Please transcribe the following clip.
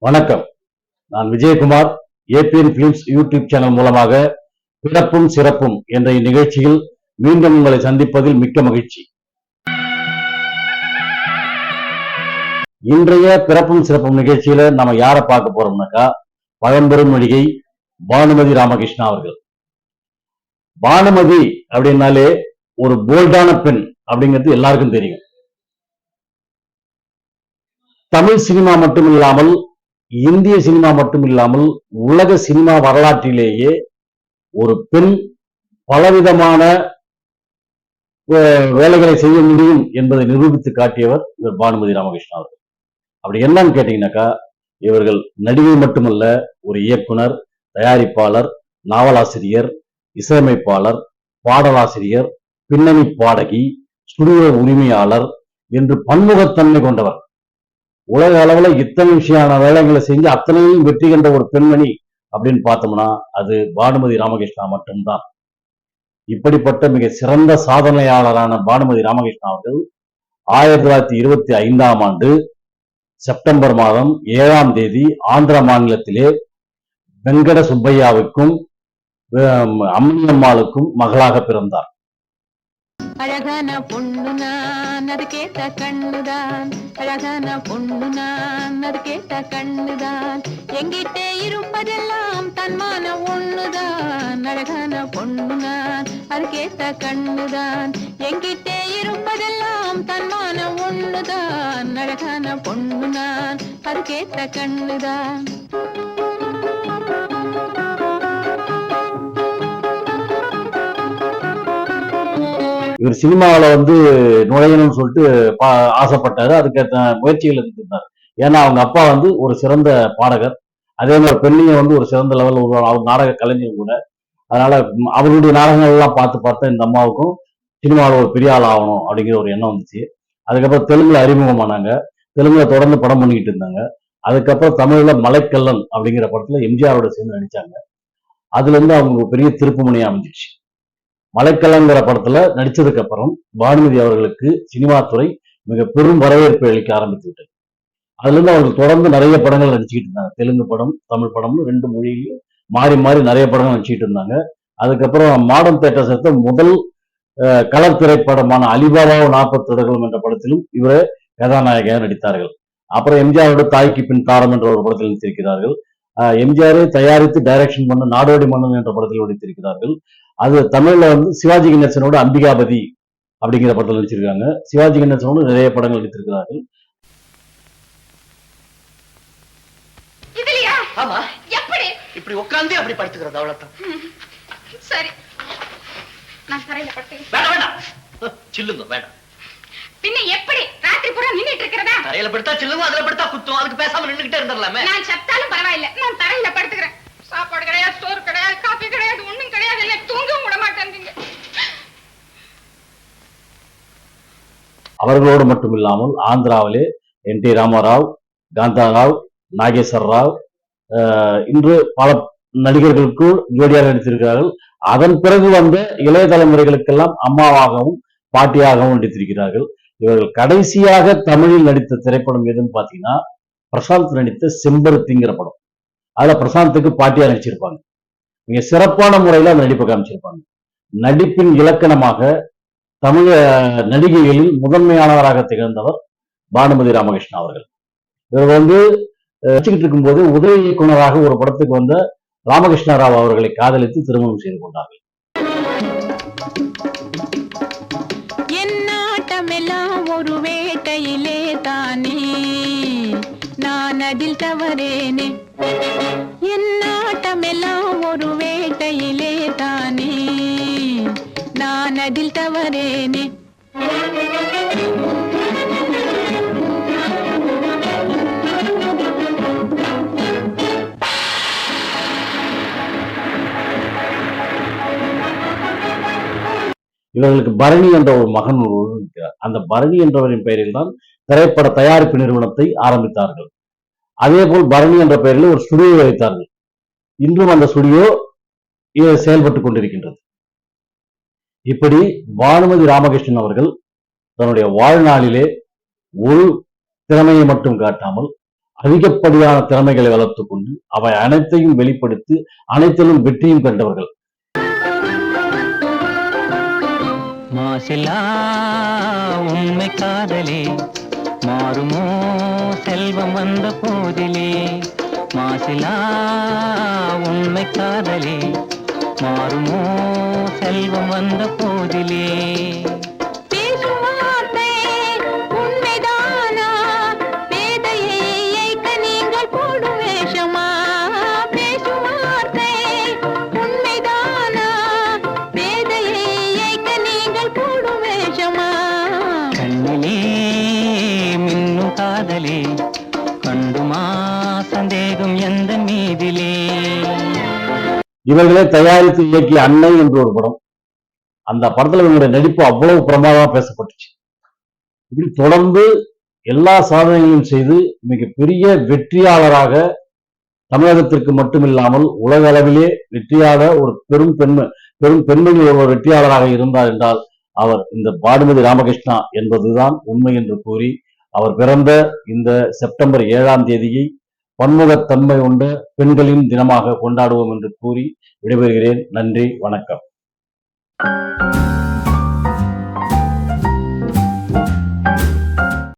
வணக்கம். நான் Vijayakumar. ABN films YouTube channel மூலமாக பிறப்பும் சிறப்பும் என்ற இந்நிகழ்ச்சியில் மீண்டும் உங்களை சந்திப்பதில் மிக்க மகிழ்ச்சி. இன்றைய பிறப்பும் சிறப்பும் நிகழ்ச்சியில நம்ம யாரை பார்க்க போறோம்னாக்கா, பழம்பெரும் நடிகை பானுமதி ராமகிருஷ்ணா அவர்கள். பானுமதி அப்படின்னாலே ஒரு போல்டான பெண் அப்படிங்கிறது எல்லாருக்கும் தெரியும். தமிழ் சினிமா மட்டும் இல்லாமல், இந்திய சினிமா மட்டும் இல்லாமல், உலக சினிமா வரலாற்றிலேயே ஒரு பெண் பலவிதமான வேலைகளை செய்ய முடியும் என்பதை நிரூபித்து காட்டியவர் இவர் பானுமதி ராமகிருஷ்ணா அவர்கள். அப்படி என்னன்னு கேட்டீங்கன்னாக்கா, இவர்கள் நடிகை மட்டுமல்ல, ஒரு இயக்குனர், தயாரிப்பாளர், நாவலாசிரியர், இசையமைப்பாளர், பாடலாசிரியர், பின்னணி பாடகி, ஸ்டுடியோ உரிமையாளர் என்று பன்முகத்தன்மை கொண்டவர். உலக அளவுல இத்தனை விஷயமான வேலைகளை செஞ்சு அத்தனையும் வெற்றி கண்ட ஒரு பெண்மணி அப்படின்னு பார்த்தோம்னா அது பானுமதி ராமகிருஷ்ணா மட்டும்தான். இப்படிப்பட்ட மிக சிறந்த சாதனையாளரான பானுமதி ராமகிருஷ்ணா அவர்கள் 1925ஆம் ஆண்டு செப்டம்பர் மாதம் 7ஆம் தேதி ஆந்திர மாநிலத்திலே வெங்கட சுப்பையாவுக்கும் அம்மியம்மாளுக்கும் மகளாக பிறந்தார். அழகான பொண்ணு நான், அது கேட்ட கண்ணுதான். அழகான பொண்ணு நான், அது கேட்ட கண்ணுதான். எங்கிட்டே இருப்பதெல்லாம் தன்மான ஒண்ணுதான். அழகான பொண்ணு நான், அது கேட்ட கண்ணுதான். எங்கிட்டே இருப்பதெல்லாம் தன்மான ஒண்ணுதான். அழகான பொண்ணு நான், அது கேட்ட கண்ணுதான். இவர் சினிமாவில் நுழையணும்னு சொல்லிட்டு ஆசைப்பட்டாரு. அதுக்கேற்ற முயற்சிகள் எடுத்திருந்தார். ஏன்னா அவங்க அப்பா ஒரு சிறந்த பாடகர், அதே மாதிரி பெண்ணையும் ஒரு சிறந்த லெவலில் உருவாங்க. அவர் நாடக கலைஞர் கூட. அதனால அவருடைய நாடகங்கள் எல்லாம் பார்த்து இந்த அம்மாவுக்கும் சினிமாவில் ஒரு பெரிய ஆள் ஆகணும் அப்படிங்கிற ஒரு எண்ணம் வந்துச்சு. அதுக்கப்புறம் தெலுங்குல அறிமுகமானாங்க. தெலுங்குல தொடர்ந்து படம் பண்ணிக்கிட்டு இருந்தாங்க. அதுக்கப்புறம் தமிழ்ல மலைக்கல்லன் அப்படிங்கிற படத்துல எம்ஜிஆரோட சேர்ந்து நடிச்சாங்க. அதுல இருந்து அவங்க பெரிய திருப்பு முனையா அமைஞ்சிச்சு. மலைக்கல்லங்கிற படத்துல நடிச்சதுக்கு அப்புறம் பானுமதி அவர்களுக்கு சினிமா துறை மிக பெரும் வரவேற்பு அளிக்க ஆரம்பித்து விட்டது. அதுல இருந்து அவர்கள் தொடர்ந்து நிறைய படங்கள் நடிச்சுக்கிட்டு இருந்தாங்க. தெலுங்கு படம், தமிழ் படம்னு 2 மொழியிலையும் மாறி மாறி நிறைய படங்கள் நடிச்சுக்கிட்டு இருந்தாங்க. அதுக்கப்புறம் மாடர்ன் தியேட்டர்ஸ் எடுத்த முதல் கலர் திரைப்படமான அலிபாபா 40 தடகளும் என்ற படத்திலும் இவரே கதாநாயகியாக நடித்தார்கள். அப்புறம் எம்ஜிஆரோட தாய்க்கு பின் தாரம் என்ற ஒரு படத்தில் நடித்திருக்கிறார்கள். எம்ஜிஆரை தயாரித்து டைரக்ஷன் பண்ண நாடோடி மன்னன் என்ற படத்தில் நடித்திருக்கிறார்கள். அது தமிழ்ல சிவாஜி கணேசனோட அம்பிகாபதி அப்படிங்கிற படத்தில் நடிச்சிருக்காங்க. சிவாஜி கணேசனோட நிறைய படங்கள் நடித்திருக்கிறார்கள். ஆமா, எப்படி இப்படி உட்கார்ந்து அப்படி படுத்துக்கிறது? அவ்வளவுதான். சரி, நான் தரையில படுத்துக்கிறேன். வேண்டாம் வேண்டாம், சில்லுங்க வேண்டாம். பின்ன எப்படி ராத்திரி பூரா நின்னுட்டு இருக்கிறதா? தரையில படுத்தா சில்லுங்க, அதுல படுத்தா குத்தும். அதுக்கு பேசாம நின்னுகிட்டே இருந்துடலாமே. நான் சத்தாலும் பரவாயில்ல, நான் தரையில படுத்துக்கிறேன். சாப்பாடு கிடையாது, சோறு கிடையாது, காபி கிடையாது, ஒண்ணும் கிடையாது. இல்ல தூங்கவும் விட மாட்டேங்க. அவர்களோடு மட்டும் இல்லாமல் ஆந்திராவிலே என் டி ராமராவ், காந்தாராவ், நாகேஸ்வர ராவ், இன்று பல நடிகர்களுக்கு ஜோடியாக நடித்திருக்கிறார்கள். அதன் பிறகு வந்த இளைய தலைமுறைகளுக்கெல்லாம் அம்மாவாகவும் பாட்டியாகவும் நடித்திருக்கிறார்கள். இவர்கள் கடைசியாக தமிழில் நடித்த திரைப்படம் எதுன்னு பாத்தீங்கன்னா, பிரசாந்த் நடித்த செம்பருத்திங்கிற படம். அதுல பிரசாந்துக்கு பாட்டியா நடிச்சிருப்பாங்க. மிக சிறப்பான முறையில அந்த நடிப்பை காமிச்சிருப்பாங்க. நடிப்பின் இலக்கணமாக தமிழ் நடிகைகளில் முதன்மையானவராக திகழ்ந்தவர் பானுமதி ராமகிருஷ்ணா அவர்கள். இவர் நடிச்சுக்கிட்டு இருக்கும் போது உதவி இயக்குநராக ஒரு படத்துக்கு வந்த ராமகிருஷ்ண ராவ் அவர்களை காதலித்து திருமணம் செய்து கொண்டார்கள். என்னாட்டமெல்லாம் ஒரு வேட்டையிலே தானே, நான் அதில் தவறேனே. என்னாட்டமெல்லாம் ஒரு வேட்டையிலே தானே, நான் அதில் தவறேனே. இவர்களுக்கு பரணி என்ற ஒரு மகன் இருக்கிறார். அந்த பரணி என்றவரின் பெயரில் தான் திரைப்பட தயாரிப்பு நிறுவனத்தை ஆரம்பித்தார்கள். அதே போல் பரணி என்ற பெயரில் ஒரு ஸ்டுடியோ வைத்தார்கள். இன்றும் அந்த ஸ்டுடியோ செயல்பட்டுக் கொண்டிருக்கின்றது. இப்படி பானுமதி ராமகிருஷ்ணன் அவர்கள் தன்னுடைய வாழ்நாளிலே ஒரு திறமையை மட்டும் காட்டாமல் அதிகப்படியான திறமைகளை வளர்த்துக் கொண்டு அவை அனைத்தையும் வெளிப்படுத்தி அனைத்திலும் வெற்றியும் கண்டவர்கள். மாசிலா உண்மை காதலே மாறுமோ செல்வம் வந்த போதிலே, மாசிலா உண்மை காதலே மாறுமோ செல்வம் வந்த போதிலே. காதலே கண்டுமா சந்தேகம் எந்த மீதிலே. இவர்களே தயாரித்து இயக்கிய அன்னை என்ற ஒரு படம். அந்த படத்துல இவங்களுடைய நடிப்பு அவ்வளவு பிரமாதமா பேசப்பட்டுச்சு. இப்படி தொடர்ந்து எல்லா சாதனைகளையும் செய்து மிகப்பெரிய வெற்றியாளராக தமிழகத்திற்கு மட்டுமில்லாமல் உலக அளவிலே வெற்றியாள ஒரு பெரும் பெண்மணி ஒருவர் வெற்றியாளராக இருந்தார் என்றால் அவர் இந்த பானுமதி ராமகிருஷ்ணா என்பதுதான் உண்மை என்று கூறி, அவர் பிறந்த இந்த செப்டம்பர் 7ஆம் தேதியை பன்முகத்தன்மை கொண்ட பெண்களின் தினமாக கொண்டாடுவோம் என்று கூறி விடைபெறுகிறேன். நன்றி, வணக்கம்.